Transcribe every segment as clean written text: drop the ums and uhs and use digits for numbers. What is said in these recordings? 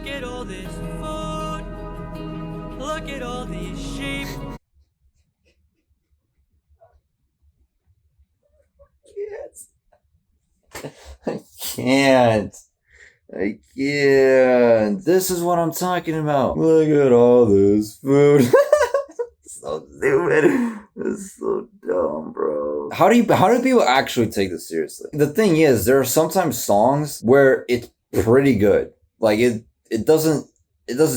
at all this food. Look at all these sheep. I can't. This is what I'm talking about. Look at all this food. So stupid. It's so dumb, bro. How do people actually take this seriously? The thing is, there are sometimes songs where it's pretty good. Like it doesn't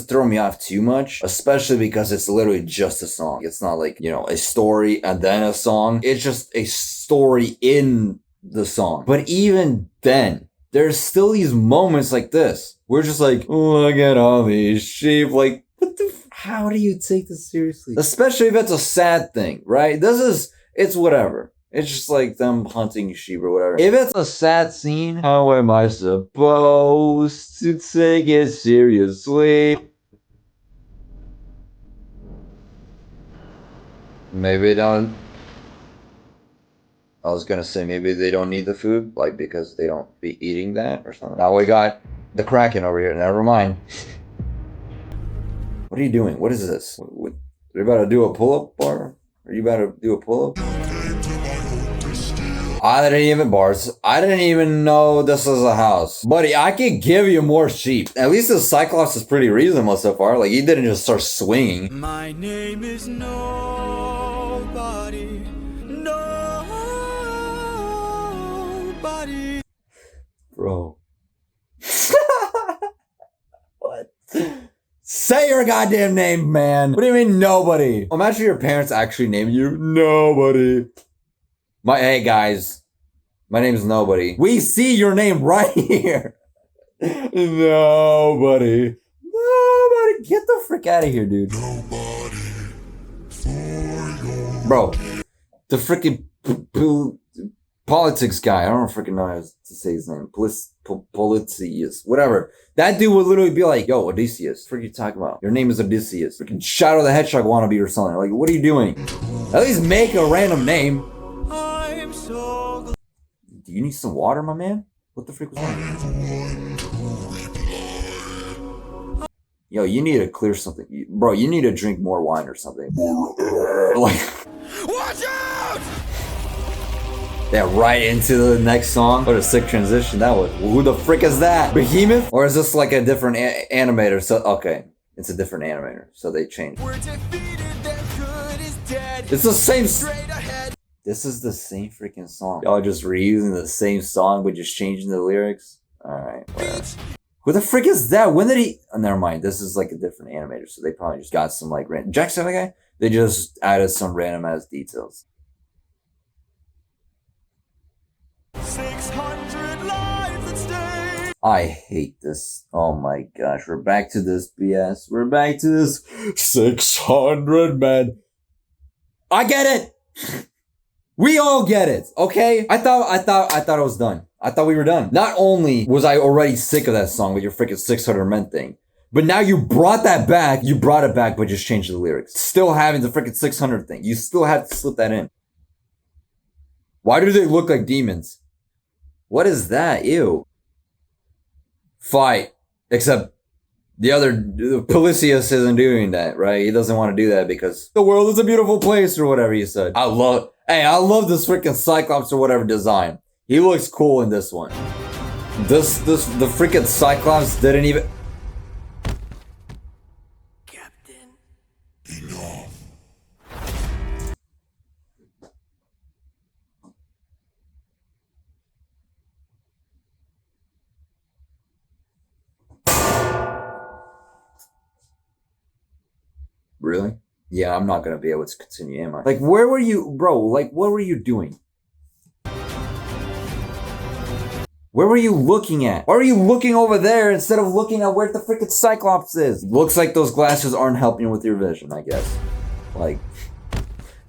throw me off too much, especially because it's literally just a song. It's not like, you know, a story and then a song. It's just a story in the song. But even then, there's still these moments like this. We're just like, look at all these sheep. Like, what the how do you take this seriously? Especially if it's a sad thing, right? It's whatever. It's just like them hunting sheep or whatever. If it's a sad scene, how am I supposed to take it seriously? Maybe don't. I was gonna say maybe they don't need the food, like because they don't be eating that or something. Now we got the Kraken over here. Never mind. What are you doing? What is this? Are you about to do a pull-up bar? Are you about to do a pull-up? I didn't even know this was a house. Buddy, I could give you more sheep. At least the Cyclops is pretty reasonable so far. Like, he didn't just start swinging. My name is nobody. Nobody. Bro. What? Say your goddamn name, man. What do you mean nobody? Imagine your parents actually naming you nobody. Hey guys, my name's Nobody. We see your name right here. Nobody. Get the frick out of here, dude. Nobody for your bro, the freaking politics guy. I don't freaking know how to say his name. 𝗶𝗾𝗀𝗀𝘀𝗀, whatever. That dude would literally be like, yo, Odysseus. What are you talking about? Your name is Odysseus. Freaking Shadow the Hedgehog wannabe or something. Like, what are you doing? At least make a random name. I'm so glad. Do you need some water, my man? What the freak was that? Yo, you need to clear something. Bro, you need to drink more wine or something. Like, Watch out! yeah, right into the next song. What a sick transition that was. Who the frick is that? 𝗶𝗾𝗀𝗀𝗀? Or is this like a different animator? So, okay. It's a different animator. So they changed. We're defeated, that good is dead. It's the same. Straight ahead. This is the same freaking song. Y'all just reusing the same song, but just changing the lyrics? Alright, whatever. Who the frick is that? When did he? Oh, never mind. This is like a different animator, so they probably just got some like random. Jackson, the guy? They just added some random ass details. 600 lives at stake. I hate this. Oh my gosh, we're back to this BS. We're back to this 600 men. I get it. We all get it, okay? I thought it was done. I thought we were done. Not only was I already sick of that song with your freaking 600 men thing, but now you brought that back. You brought it back, but just changed the lyrics. Still having the freaking 600 thing. You still have to slip that in. Why do they look like demons? What is that? Ew. Fight. Except the other, 𝗶𝗾𝗀𝗀𝘀𝗀 isn't doing that, right? He doesn't want to do that because the world is a beautiful place or whatever he said. I love this freaking Cyclops or whatever design. He looks cool in this one. The freaking Cyclops didn't even... Captain. Enough. Really? Yeah, I'm not gonna be able to continue, am I? Like, where were you, bro? Like, what were you doing? Where were you looking at? Why are you looking over there instead of looking at where the freaking Cyclops is? Looks like those glasses aren't helping with your vision, I guess. Like,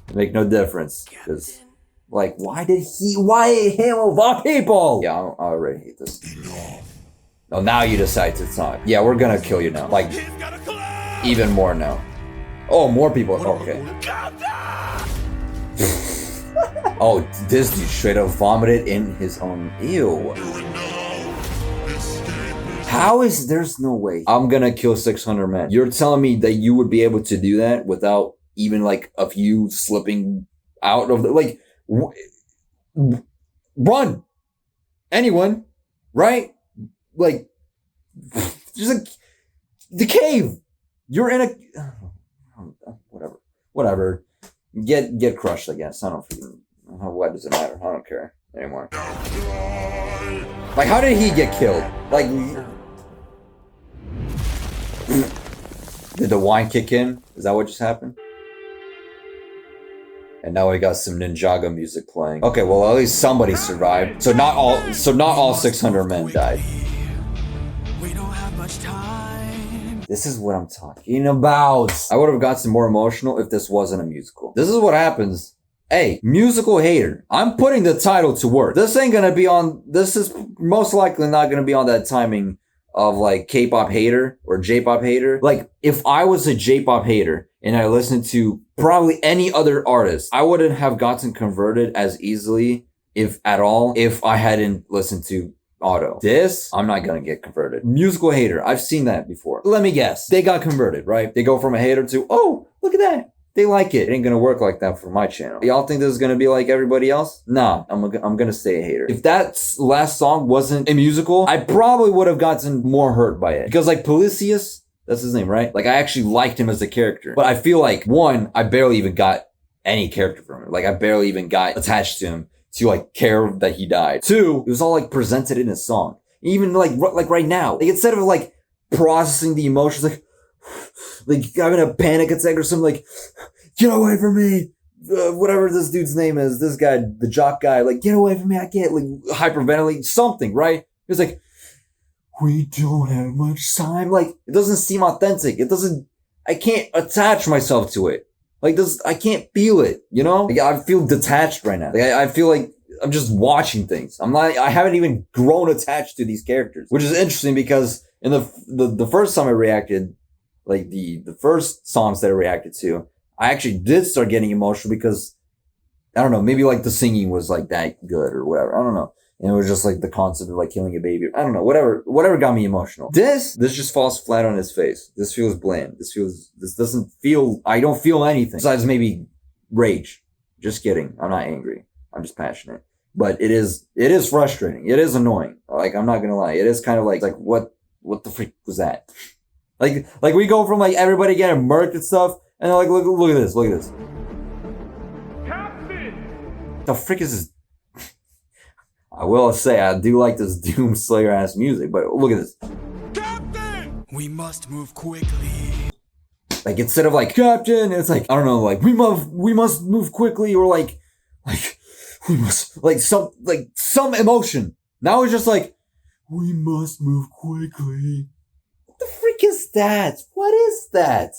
they make no difference. Because, like, why him of all people? Yeah, I already hate this. Oh, now you decide to talk. Yeah, we're gonna kill you now. Like, even more now. Oh, more people. Okay. Oh, this dude straight up vomited in his own. Ew. How is there's no way I'm gonna kill 600 men? You're telling me that you would be able to do that without even like a few slipping out of the like run anyone, right? Like just like the cave. You're in a whatever. Get crushed, I guess. I don't freaking. What does it matter? I don't care anymore. Like, how did he get killed? Like, did the wine kick in? Is that what just happened? And now we got some Ninjago music playing. Okay, well at least somebody survived. So not all 600 men died. We don't have much time. This is what I'm talking about. I would have gotten more emotional if this wasn't a musical. This is what happens. Hey, musical hater. I'm putting the title to work. This ain't gonna be on, this is most likely not gonna be on that timing of like K-pop hater or J-pop hater. Like, if I was a J-pop hater and I listened to probably any other artist, I wouldn't have gotten converted as easily, if at all, if I hadn't listened to Auto. This, I'm not gonna get converted. Musical hater, I've seen that before. Let me guess, they got converted, right? They go from a hater to, oh, look at that. They like it. It ain't gonna work like that for my channel. Y'all think this is gonna be like everybody else? Nah, I'm gonna stay a hater. If that last song wasn't a musical, I probably would have gotten more hurt by it. Because like 𝗶𝗾𝗀𝘀𝘀𝘀, that's his name, right? Like I actually liked him as a character. But I feel like, one, I barely even got any character from him. Like I barely even got attached to him to like care that he died. Two, it was all like presented in his song. Even like right now, like instead of like processing the emotions, like having a panic attack or something, like, get away from me, whatever this dude's name is, this guy, the jock guy, like, get away from me, I can't, like, hyperventilate, something, right? It's like, we don't have much time. Like, it doesn't seem authentic. It doesn't, I can't attach myself to it. Like, this, I can't feel it, you know? Like, I feel detached right now. Like, I feel like I'm just watching things. I haven't even grown attached to these characters, which is interesting because in the first time I reacted, like the first songs that I reacted to, I actually did start getting emotional because, I don't know, maybe like the singing was like that good or whatever. I don't know. And it was just like the concept of like killing a baby. I don't know. Whatever got me emotional. This just falls flat on his face. This feels bland. This doesn't feel, I don't feel anything besides maybe rage. Just kidding. I'm not angry. I'm just passionate. But it is frustrating. It is annoying. Like, I'm not gonna lie. It is kind of like what the freak was that? Like we go from like everybody getting murked and stuff, and they're like, look at this. Captain! The frick is this? I will say, I do like this Doom Slayer ass music, but look at this. Captain! We must move quickly. Like, instead of like, Captain, it's like, I don't know, like, we must move quickly, or like, we must, like some emotion. Now it's just like, we must move quickly. What the freak is that? What is that?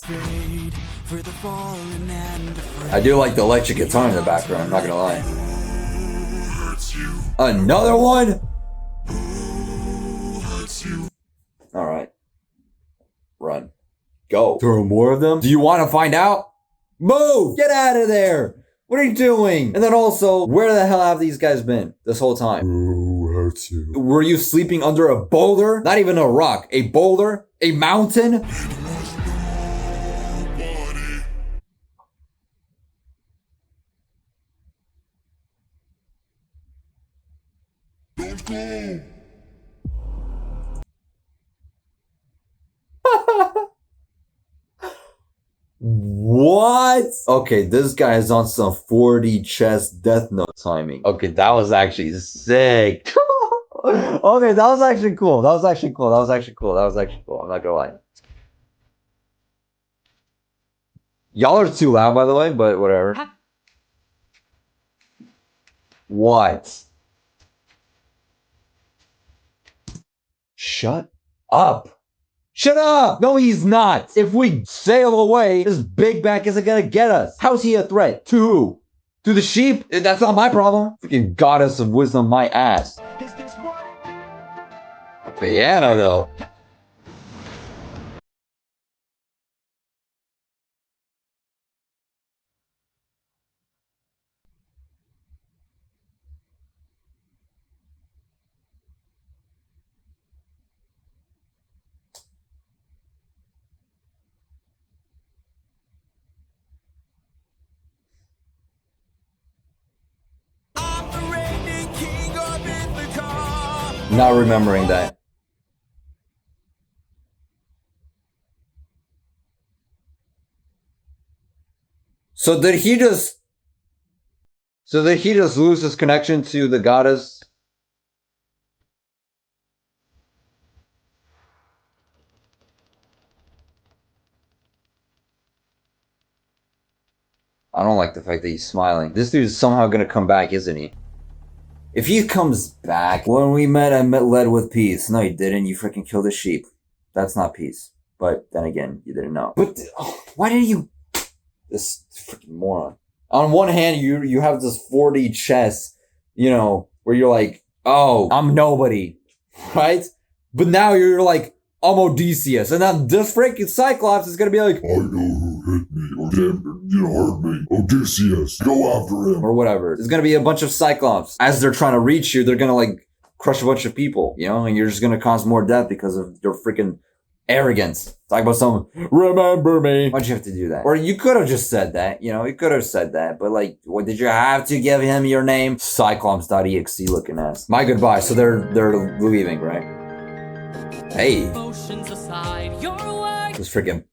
I do like the electric guitar in the background, I'm not gonna lie. Another one? Alright. Run. Go. There are more of them? Do you want to find out? Move! Get out of there! What are you doing? And then also, where the hell have these guys been this whole time? Who hurts you? Were you sleeping under a boulder? Not even a rock. A boulder? A mountain? Don't go! What? Okay, this guy is on some 40 chest death note timing. Okay, that was actually sick. Okay, that was actually cool. I'm not gonna lie. Y'all are too loud, by the way, but whatever. What? Shut up. Shut up! No, he's not! If we sail away, this big back isn't gonna get us. How's he a threat? To who? To the sheep? That's not my problem. Freaking goddess of wisdom, my ass. Piano, though. Not remembering that. So did he just lose his connection to the goddess? I don't like the fact that he's smiling. This dude is somehow gonna come back, isn't he? If he comes back, when we met, I led with peace. No, you didn't. You freaking killed a sheep. That's not peace. But then again, you didn't know. But why did you? This freaking moron. On one hand, you have this 4D chess, you know, where you're like, oh, I'm nobody, right? But now you're like, I'm Odysseus, and then this freaking Cyclops is gonna be like, I know who hit me, or hurt me. Odysseus, go after him. Or whatever. There's gonna be a bunch of Cyclops. As they're trying to reach you, they're gonna like crush a bunch of people, you know, and you're just gonna cause more death because of your freaking arrogance. Talk about someone, remember me. Why'd you have to do that? Or you could have just said that, you know, you could have said that, but like, what did you have to give him your name? CYCLOPS.exe looking ass. My goodbye. So they're leaving, right? Hey. This freaking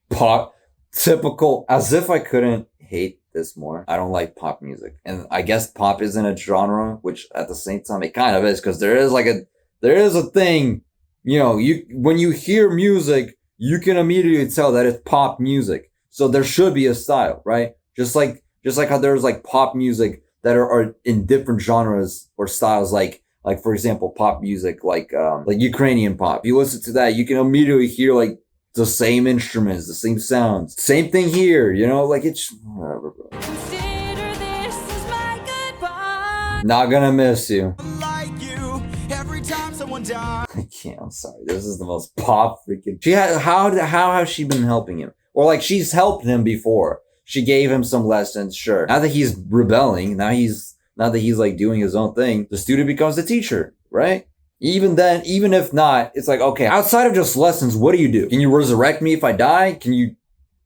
pop, typical, as if I couldn't hate this more. I don't like pop music. And I guess pop isn't a genre, which at the same time it kind of is, because there is a thing, you know, when you hear music, you can immediately tell that it's pop music. So there should be a style, right? Just like how there's like pop music that are in different genres or styles, like for example, pop music, like Ukrainian pop. You listen to that, you can immediately hear like the same instruments, the same sounds. Same thing here, you know, like it's whatever, bro. Consider this as my goodbye. Not gonna miss you. Like you, every time someone dies. I can't, I'm sorry. This is the most pop freaking. How has she been helping him? Or like she's helped him before. She gave him some lessons, sure. Now that he's rebelling, now that he's like doing his own thing, the student becomes the teacher, right? Even then, even if not, it's like, okay, outside of just lessons, what do you do? Can you resurrect me if I die? Can you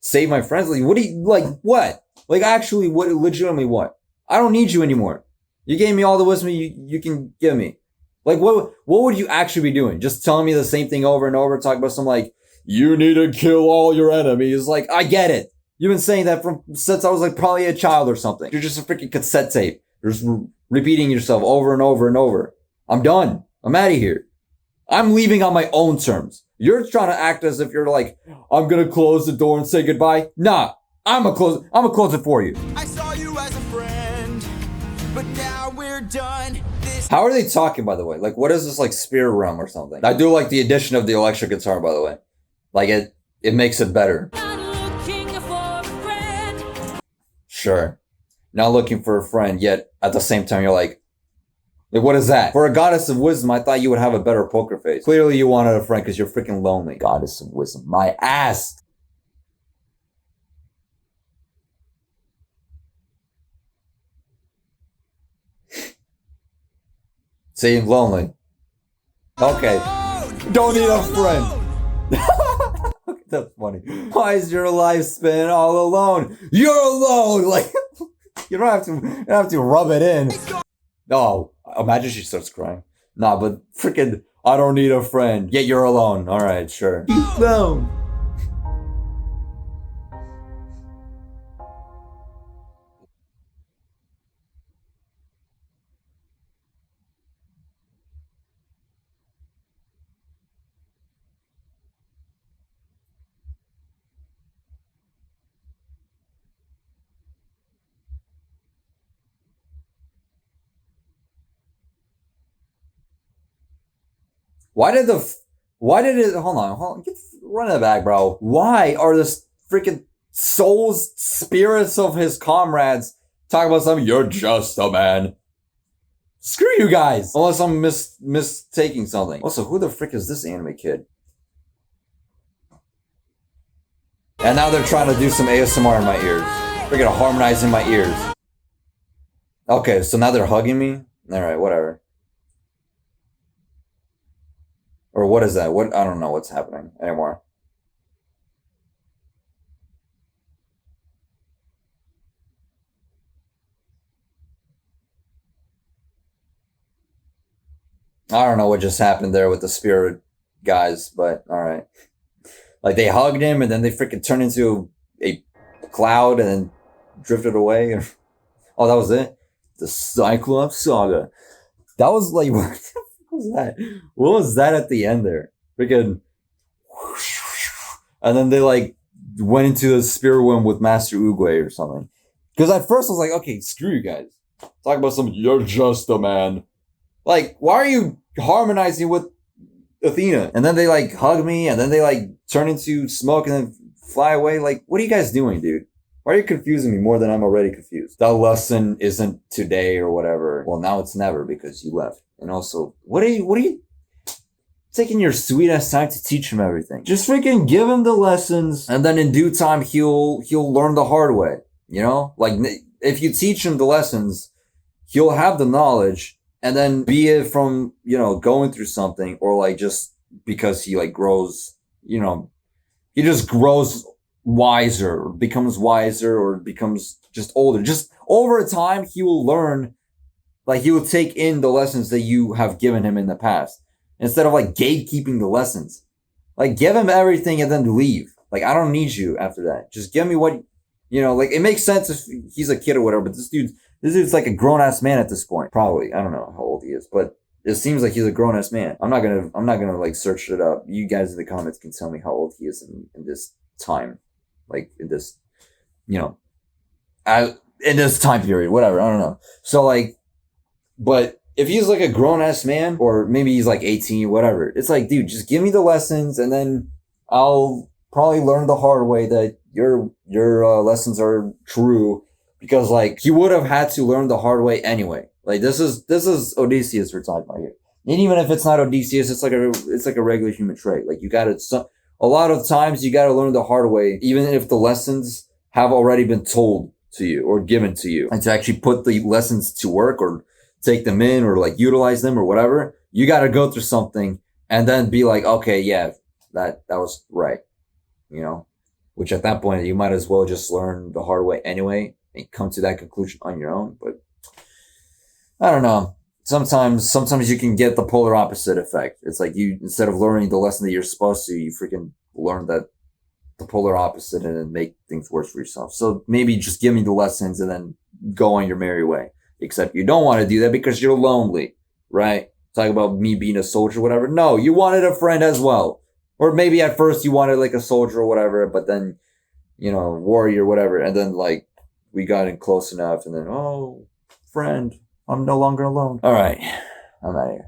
save my friends? Like, what do you, like, what? Like, actually, what, legitimately what? I don't need you anymore. You gave me all the wisdom you can give me. Like, what would you actually be doing? Just telling me the same thing over and over, talking about some like, you need to kill all your enemies. Like, I get it. You've been saying that since I was like probably a child or something. You're just a freaking cassette tape. You're just repeating yourself over and over and over. I'm done. I'm out of here. I'm leaving on my own terms. You're trying to act as if you're like, I'm gonna close the door and say goodbye. Nah, I'm gonna close it for you. I saw you as a friend, but now we're done. How are they talking, by the way? Like, what is this, like, Spirit Realm or something? I do like the addition of the electric guitar, by the way. Like, it makes it better. Sure. Not looking for a friend, yet at the same time, you're like, what is that? For a goddess of wisdom, I thought you would have a better poker face. Clearly you wanted a friend because you're freaking lonely. Goddess of wisdom. My ass! See, lonely. Okay. Don't need a friend. That's funny. Why is your lifespan all alone? You're alone! Like, you don't have to rub it in. Oh, imagine she starts crying. Nah, but freaking, I don't need a friend. Yet you're alone. Alright, sure. Alone. Why did it, hold on, run it back, bro. Why are the freaking souls, spirits of his comrades talking about something? You're just a man. Screw you guys. Unless I'm mistaking something. Also, who the frick is this anime kid? And now they're trying to do some ASMR in my ears. Freaking harmonizing my ears. Okay, so now they're hugging me? Alright, whatever. Or what is that? What? I don't know what's happening anymore. I don't know what just happened there with the spirit guys, but all right. Like they hugged him and then they freaking turned into a cloud and then drifted away. Oh, that was it? The Cyclops Saga. That was like, what the fuck was that? What was that at the end there? Freaking. And then they like went into the spirit realm with Master 𝗯𝘂𝘀𝗀𝘀 or something. Because at first I was like, okay, screw you guys. Talk about some, you're just a man. Like, why are you harmonizing with Athena? And then they like hug me and then they like turn into smoke and then fly away. Like, what are you guys doing, dude? Why are you confusing me more than I'm already confused? That lesson isn't today or whatever. Well, now it's never because you left. And also, what are you taking your sweet ass time to teach him everything? Just freaking give him the lessons and then in due time he'll learn the hard way. You know? Like, if you teach him the lessons, he'll have the knowledge and then be it from, you know, going through something or like just because he like grows, you know, he just grows wiser or becomes wiser or becomes just older. Just over time, he will learn, like he will take in the lessons that you have given him in the past instead of like gatekeeping the lessons. Like give him everything and then leave. Like, I don't need you after that. Just give me what, you know, like it makes sense if he's a kid or whatever, but this dude's like a grown ass man at this point. Probably. I don't know how old he is, but it seems like he's a grown ass man. I'm not gonna like search it up. You guys in the comments can tell me how old he is in this time. Like in this, you know, in this time period, whatever. I don't know. So like, but if he's like a grown ass man, or maybe he's like 18, whatever, it's like, dude, just give me the lessons and then I'll probably learn the hard way that your lessons are true, because like he would have had to learn the hard way anyway. Like this is Odysseus we're talking about here. And even if it's not Odysseus, it's like a regular human trait. Like you gotta, a lot of times you gotta learn the hard way, even if the lessons have already been told to you or given to you. And to actually put the lessons to work or take them in or like utilize them or whatever, you gotta go through something and then be like, okay, yeah, that was right. You know? Which at that point you might as well just learn the hard way anyway and come to that conclusion on your own. But I don't know. Sometimes you can get the polar opposite effect. It's like you, instead of learning the lesson that you're supposed to, you freaking learn that the polar opposite and then make things worse for yourself. So maybe just give me the lessons and then go on your merry way. Except you don't want to do that because you're lonely, right? Talk about me being a soldier or whatever. No, you wanted a friend as well. Or maybe at first you wanted like a soldier or whatever, but then, you know, warrior, whatever. And then like we got in close enough and then, oh, friend, I'm no longer alone. All right. I'm out of here.